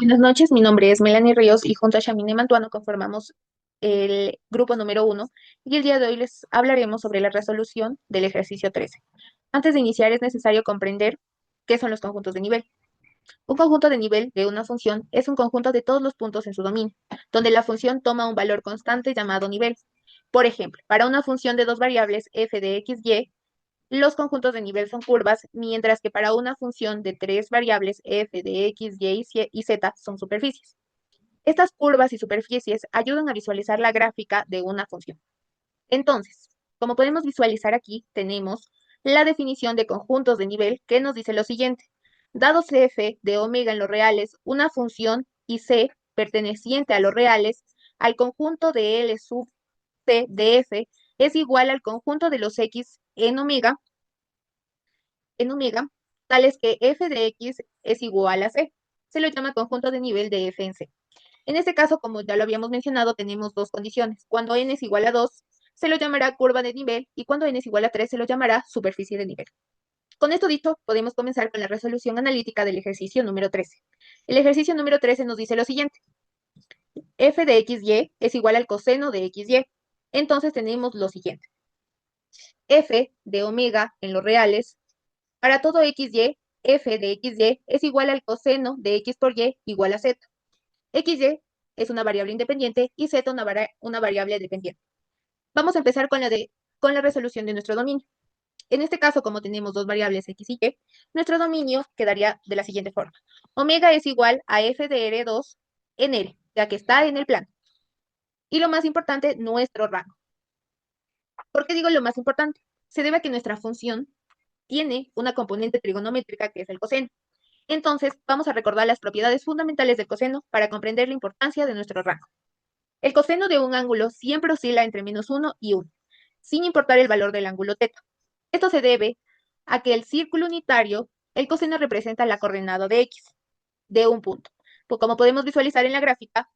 Buenas noches, mi nombre es Melanie Ríos y junto a Shamine Mantuano conformamos el grupo número 1 y el día de hoy les hablaremos sobre la resolución del ejercicio 13. Antes de iniciar es necesario comprender qué son los conjuntos de nivel. Un conjunto de nivel de una función es un conjunto de todos los puntos en su dominio, donde la función toma un valor constante llamado nivel. Por ejemplo, para una función de dos variables f de x, y, los conjuntos de nivel son curvas, mientras que para una función de tres variables f de x, y z son superficies. Estas curvas y superficies ayudan a visualizar la gráfica de una función. Entonces, como podemos visualizar aquí, tenemos la definición de conjuntos de nivel que nos dice lo siguiente. Dado f de omega en los reales, una función y c perteneciente a los reales, al conjunto de L sub c de f es igual al conjunto de los x en omega, tales que f de x es igual a c. Se lo llama conjunto de nivel de f en c. En este caso, como ya lo habíamos mencionado, tenemos dos condiciones. Cuando n es igual a 2, se lo llamará curva de nivel y cuando n es igual a 3, se lo llamará superficie de nivel. Con esto dicho, podemos comenzar con la resolución analítica del ejercicio número 13. El ejercicio número 13 nos dice lo siguiente. F de xy es igual al coseno de xy. Entonces tenemos lo siguiente. F de omega en los reales, para todo xy, f de xy es igual al coseno de x por y igual a z. XY es una variable independiente y Z una variable dependiente. Vamos a empezar con la resolución de nuestro dominio. En este caso, como tenemos dos variables X y Y, nuestro dominio quedaría de la siguiente forma. Omega es igual a f de R2 en R, ya que está en el plano. Y lo más importante, nuestro rango. ¿Por qué digo lo más importante? Se debe a que nuestra función tiene una componente trigonométrica que es el coseno. Entonces, vamos a recordar las propiedades fundamentales del coseno para comprender la importancia de nuestro rango. El coseno de un ángulo siempre oscila entre -1 y 1, sin importar el valor del ángulo teta. Esto se debe a que el círculo unitario, el coseno representa la coordenada de x, de un punto. Pues como podemos visualizar en la gráfica,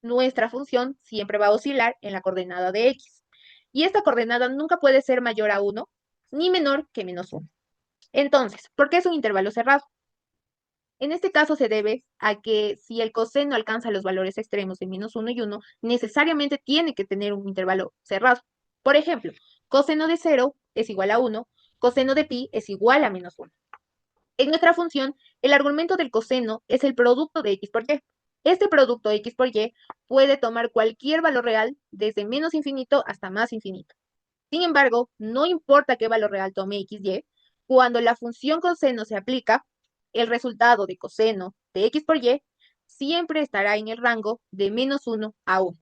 nuestra función siempre va a oscilar en la coordenada de x. Y esta coordenada nunca puede ser mayor a 1, ni menor que -1. Entonces, ¿por qué es un intervalo cerrado? En este caso se debe a que si el coseno alcanza los valores extremos de -1 y 1, necesariamente tiene que tener un intervalo cerrado. Por ejemplo, coseno de 0 es igual a 1, coseno de pi es igual a -1. En nuestra función, el argumento del coseno es el producto de x por y. Este producto x por y puede tomar cualquier valor real desde menos infinito hasta más infinito. Sin embargo, no importa qué valor real tome x, y, cuando la función coseno se aplica, el resultado de coseno de x por y siempre estará en el rango de -1 a 1.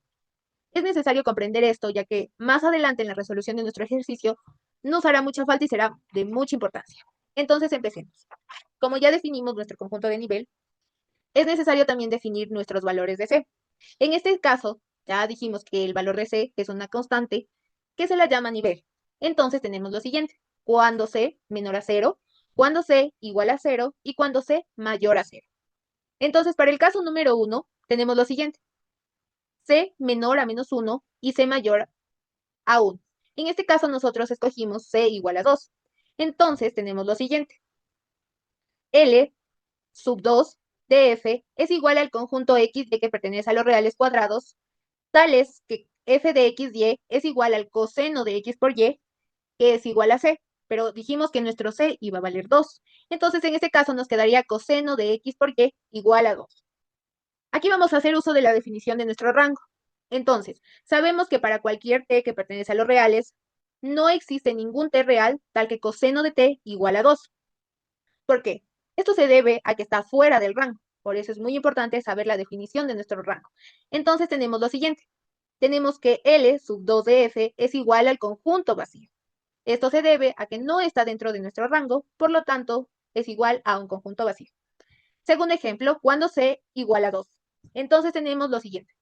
Es necesario comprender esto, ya que más adelante en la resolución de nuestro ejercicio nos hará mucha falta y será de mucha importancia. Entonces, empecemos. Como ya definimos nuestro conjunto de nivel, es necesario también definir nuestros valores de C. En este caso, ya dijimos que el valor de C es una constante que se la llama nivel. Entonces tenemos lo siguiente. Cuando C menor a 0, cuando C igual a 0 y cuando C mayor a 0. Entonces, para el caso número 1, tenemos lo siguiente. C menor a -1 y C mayor a 1. En este caso, nosotros escogimos C igual a 2. Entonces, tenemos lo siguiente. L sub 2 de f es igual al conjunto x y que pertenece a los reales cuadrados, tales que f de x y es igual al coseno de x por y, que es igual a c, pero dijimos que nuestro c iba a valer 2. Entonces, en este caso nos quedaría coseno de x por y igual a 2. Aquí vamos a hacer uso de la definición de nuestro rango. Entonces, sabemos que para cualquier t que pertenece a los reales, no existe ningún t real tal que coseno de t igual a 2. ¿Por qué? Esto se debe a que está fuera del rango. Por eso es muy importante saber la definición de nuestro rango. Entonces tenemos lo siguiente. Tenemos que L sub 2 de F es igual al conjunto vacío. Esto se debe a que no está dentro de nuestro rango, por lo tanto, es igual a un conjunto vacío. Segundo ejemplo, cuando C igual a 2. Entonces tenemos lo siguiente.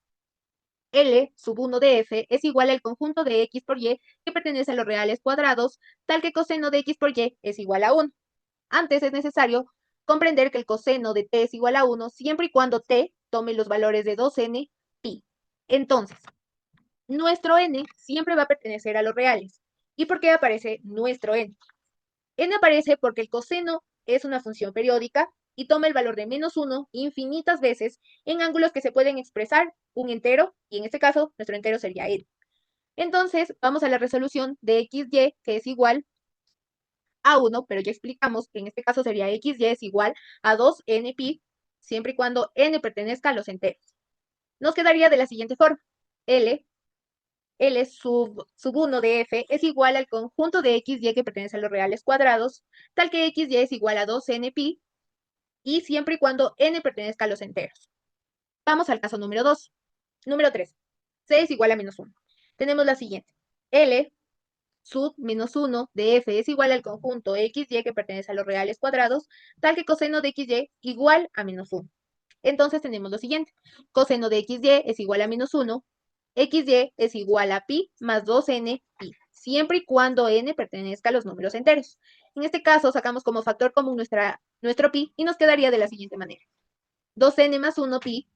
L sub 1 de F es igual al conjunto de X por Y que pertenece a los reales cuadrados, tal que coseno de X por Y es igual a 1. Antes es necesario comprender que el coseno de t es igual a 1 siempre y cuando t tome los valores de 2n pi. Entonces, nuestro n siempre va a pertenecer a los reales. ¿Y por qué aparece nuestro n? N aparece porque el coseno es una función periódica y toma el valor de -1 infinitas veces en ángulos que se pueden expresar un entero, y en este caso nuestro entero sería n. Entonces, vamos a la resolución de xy, que es igual a 1, pero ya explicamos que en este caso sería xy es igual a 2nπ, siempre y cuando n pertenezca a los enteros. Nos quedaría de la siguiente forma. L sub 1 de f es igual al conjunto de xy que pertenece a los reales cuadrados, tal que xy es igual a 2nπ, y siempre y cuando n pertenezca a los enteros. Vamos al caso número 2. Número 3. C es igual a -1. Tenemos la siguiente. L sub -1 de f es igual al conjunto xy que pertenece a los reales cuadrados, tal que coseno de xy igual a -1. Entonces tenemos lo siguiente. Coseno de xy es igual a -1. xy es igual a pi más 2n pi, siempre y cuando n pertenezca a los números enteros. En este caso, sacamos como factor común nuestro pi y nos quedaría de la siguiente manera. 2n más 1 pi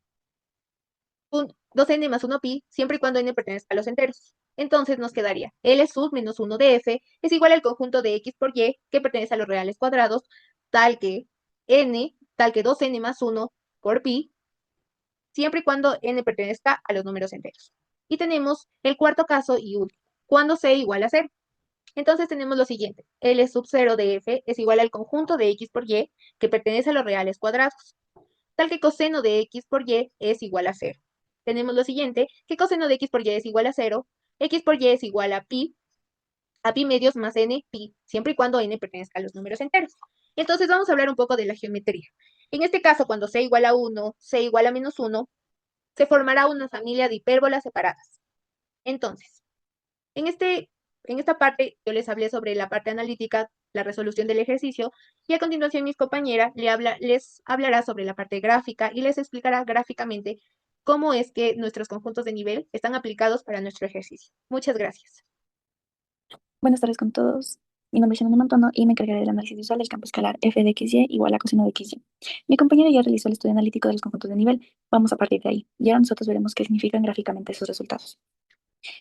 2n más 1 pi, siempre y cuando n pertenezca a los enteros. Entonces nos quedaría L sub menos 1 de f es igual al conjunto de x por y que pertenece a los reales cuadrados, tal que 2n más 1 por pi, siempre y cuando n pertenezca a los números enteros. Y tenemos el cuarto caso y último, cuando c igual a 0. Entonces tenemos lo siguiente, L sub 0 de f es igual al conjunto de x por y que pertenece a los reales cuadrados, tal que coseno de x por y es igual a 0. Tenemos lo siguiente, que coseno de x por y es igual a 0, x por y es igual a pi medios más n pi, siempre y cuando n pertenezca a los números enteros. Entonces vamos a hablar un poco de la geometría. En este caso, cuando c igual a 1, c igual a -1, se formará una familia de hipérbolas separadas. Entonces, en, este, en esta parte yo les hablé sobre la parte analítica, la resolución del ejercicio, y a continuación mis compañeras les hablará sobre la parte gráfica y les explicará gráficamente cómo es que nuestros conjuntos de nivel están aplicados para nuestro ejercicio. Muchas gracias. Buenas tardes con todos. Mi nombre es Shannon Mantono y me encargaré del análisis visual del campo escalar f de xy igual a coseno de xy. Mi compañera ya realizó el estudio analítico de los conjuntos de nivel. Vamos a partir de ahí y ahora nosotros veremos qué significan gráficamente esos resultados.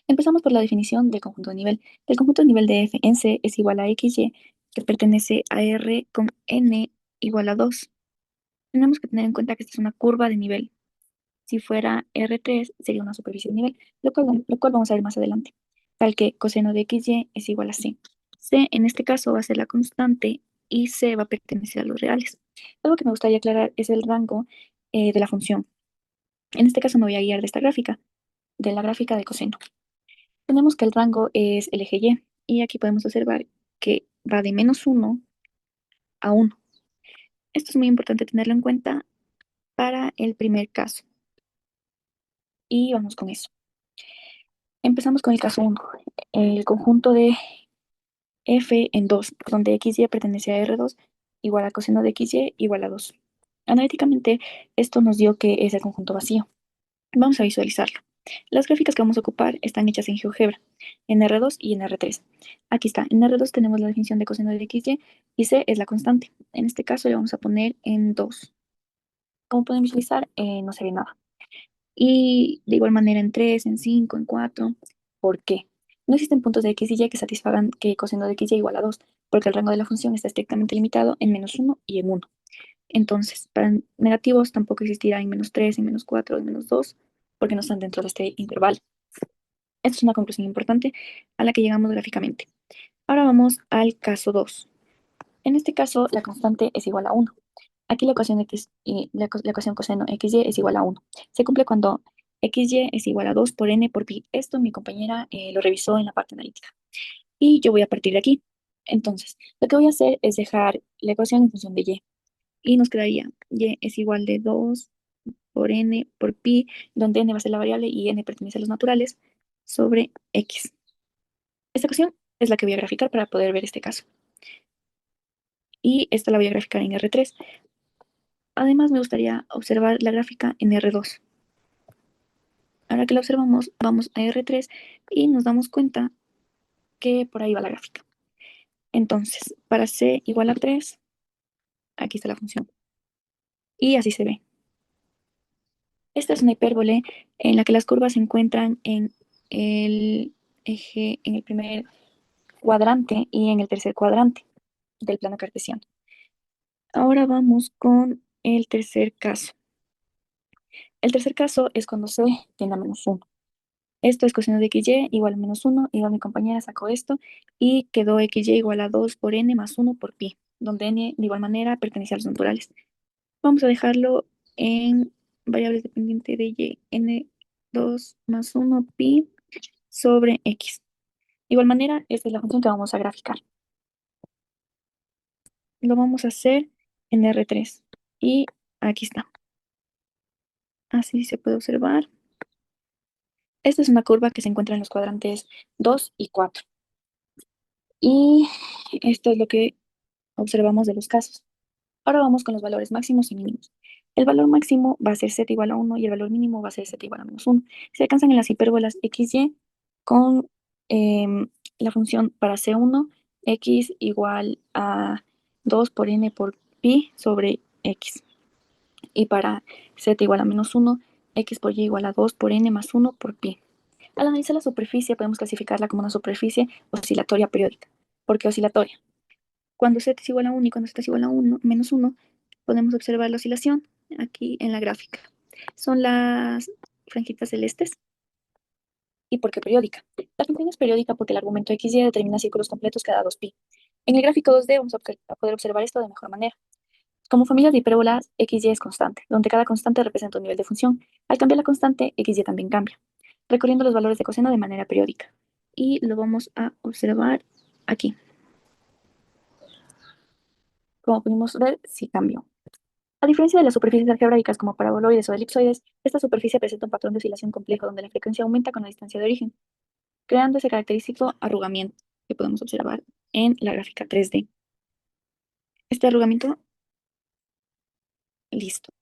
Empezamos por la definición del conjunto de nivel. El conjunto de nivel de f en C es igual a xy, que pertenece a R con n igual a 2. Tenemos que tener en cuenta que esta es una curva de nivel. Si fuera R3 sería una superficie de nivel, lo cual vamos a ver más adelante. Tal que coseno de xy es igual a c. C en este caso va a ser la constante y c va a pertenecer a los reales. Algo que me gustaría aclarar es el rango de la función. En este caso me voy a guiar de esta gráfica, de la gráfica de coseno. Tenemos que el rango es el eje y aquí podemos observar que va de -1 a 1. Esto es muy importante tenerlo en cuenta para el primer caso. Y vamos con eso. Empezamos con el caso 1. El conjunto de f en 2, donde xy pertenece a R2, igual a coseno de xy igual a 2. Analíticamente, esto nos dio que es el conjunto vacío. Vamos a visualizarlo. Las gráficas que vamos a ocupar están hechas en GeoGebra, en R2 y en R3. Aquí está, en R2 tenemos la definición de coseno de xy y c es la constante. En este caso le vamos a poner en 2. Como pueden visualizar, no se ve nada. Y de igual manera en 3, en 5, en 4. ¿Por qué? No existen puntos de x y y que satisfagan que coseno de x y igual a 2, porque el rango de la función está estrictamente limitado en -1 y en 1. Entonces, para negativos tampoco existirá en -3, en -4, en -2, porque no están dentro de este intervalo. Esta es una conclusión importante a la que llegamos gráficamente. Ahora vamos al caso 2. En este caso, la constante es igual a 1. Aquí la ecuación, la ecuación coseno xy es igual a 1. Se cumple cuando xy es igual a 2 por n por pi. Esto mi compañera lo revisó en la parte analítica. Y yo voy a partir de aquí. Entonces, lo que voy a hacer es dejar la ecuación en función de y. Y nos quedaría y es igual de 2 por n por pi, donde n va a ser la variable y n pertenece a los naturales, sobre x. Esta ecuación es la que voy a graficar para poder ver este caso. Y esta la voy a graficar en R3. Además, me gustaría observar la gráfica en R2. Ahora que la observamos, vamos a R3 y nos damos cuenta que por ahí va la gráfica. Entonces, para C igual a 3, aquí está la función. Y así se ve. Esta es una hipérbole en la que las curvas se encuentran en el eje, en el primer cuadrante y en el tercer cuadrante del plano cartesiano. Ahora vamos con el tercer caso. El tercer caso es cuando C tiende a -1. Esto es coseno de xy igual a -1. Igual mi compañera sacó esto y quedó xy igual a 2 por n más 1 por pi, donde n de igual manera pertenece a los naturales. Vamos a dejarlo en variable dependiente de y, n2 más 1 pi sobre x. De igual manera, esta es la función que vamos a graficar. Lo vamos a hacer en R3. Y aquí está. Así se puede observar. Esta es una curva que se encuentra en los cuadrantes 2 y 4. Y esto es lo que observamos de los casos. Ahora vamos con los valores máximos y mínimos. El valor máximo va a ser z igual a 1 y el valor mínimo va a ser z igual a -1. Se alcanzan en las hipérbolas xy con la función para C1, x igual a 2 por n por pi sobre x. Y para z igual a -1, x por y igual a 2 por n más 1 por pi. Al analizar la superficie podemos clasificarla como una superficie oscilatoria periódica. ¿Por qué oscilatoria? Cuando z es igual a 1 y cuando z es igual a 1, -1, podemos observar la oscilación aquí en la gráfica. Son las franjitas celestes. ¿Y por qué periódica? La función es periódica porque el argumento xy determina círculos completos cada 2pi. En el gráfico 2D vamos a poder observar esto de mejor manera. Como familia de hipérbolas, xy es constante, donde cada constante representa un nivel de función. Al cambiar la constante, xy también cambia, recorriendo los valores de coseno de manera periódica. Y lo vamos a observar aquí. Como pudimos ver, sí cambió. A diferencia de las superficies algebraicas como paraboloides o elipsoides, esta superficie presenta un patrón de oscilación complejo donde la frecuencia aumenta con la distancia de origen, creando ese característico arrugamiento que podemos observar en la gráfica 3D. Este arrugamiento, listo.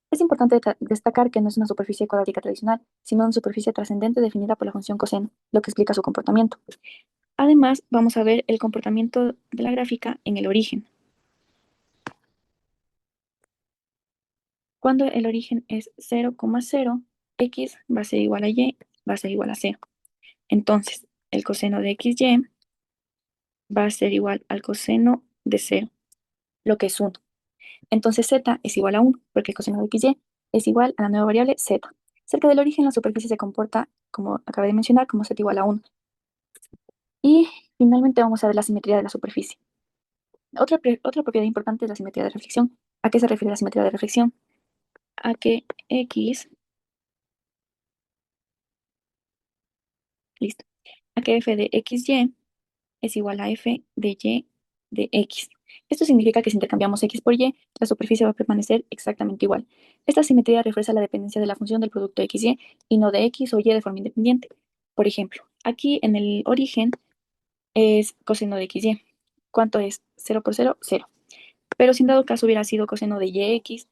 Es importante destacar que no es una superficie cuadrática tradicional, sino una superficie trascendente definida por la función coseno, lo que explica su comportamiento. Además, vamos a ver el comportamiento de la gráfica en el origen. Cuando el origen es 0,0, x va a ser igual a y, va a ser igual a 0. Entonces, el coseno de xy va a ser igual al coseno de 0, lo que es 1. Entonces z es igual a 1, porque el coseno de xy es igual a la nueva variable z. Cerca del origen, la superficie se comporta, como acabé de mencionar, como z igual a 1. Y finalmente vamos a ver la simetría de la superficie. Otra propiedad importante es la simetría de reflexión. ¿A qué se refiere la simetría de reflexión? A que x, listo, a que f de xy es igual a f de y de x. Esto significa que si intercambiamos x por y, la superficie va a permanecer exactamente igual. Esta simetría refuerza la dependencia de la función del producto xy y no de x o y de forma independiente. Por ejemplo, aquí en el origen es coseno de xy. ¿Cuánto es? 0 por 0, 0. Pero si en dado caso hubiera sido coseno de yx,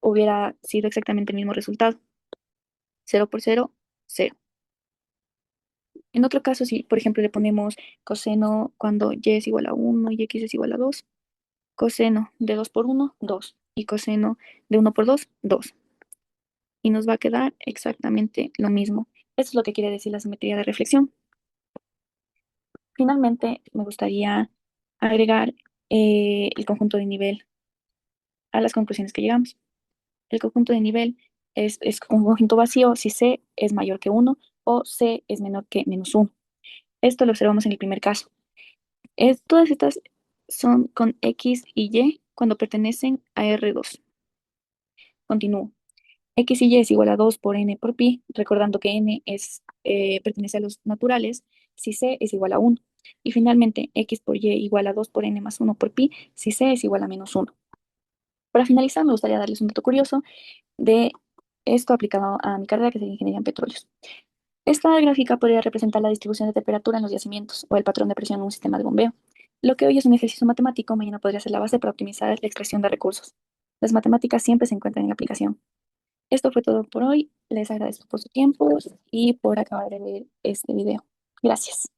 hubiera sido exactamente el mismo resultado. 0 por 0, 0. En otro caso, si por ejemplo le ponemos coseno cuando y es igual a 1 y x es igual a 2, coseno de 2 por 1, 2. Y coseno de 1 por 2, 2. Y nos va a quedar exactamente lo mismo. Eso es lo que quiere decir la simetría de reflexión. Finalmente, me gustaría agregar el conjunto de nivel a las conclusiones que llegamos. El conjunto de nivel es un conjunto vacío si C es mayor que 1 o C es menor que -1. Esto lo observamos en el primer caso. Todas estas son con X y Y cuando pertenecen a R2. Continúo. X y Y es igual a 2 por n por pi, recordando que n pertenece a los naturales, si C es igual a 1. Y finalmente, X por Y igual a 2 por n más 1 por pi, si C es igual a -1. Para finalizar, me gustaría darles un dato curioso de esto aplicado a mi carrera, que es Ingeniería en Petróleos. Esta gráfica podría representar la distribución de temperatura en los yacimientos o el patrón de presión en un sistema de bombeo. Lo que hoy es un ejercicio matemático, mañana podría ser la base para optimizar la extracción de recursos. Las matemáticas siempre se encuentran en aplicación. Esto fue todo por hoy. Les agradezco por su tiempo y por acabar de ver este video. Gracias.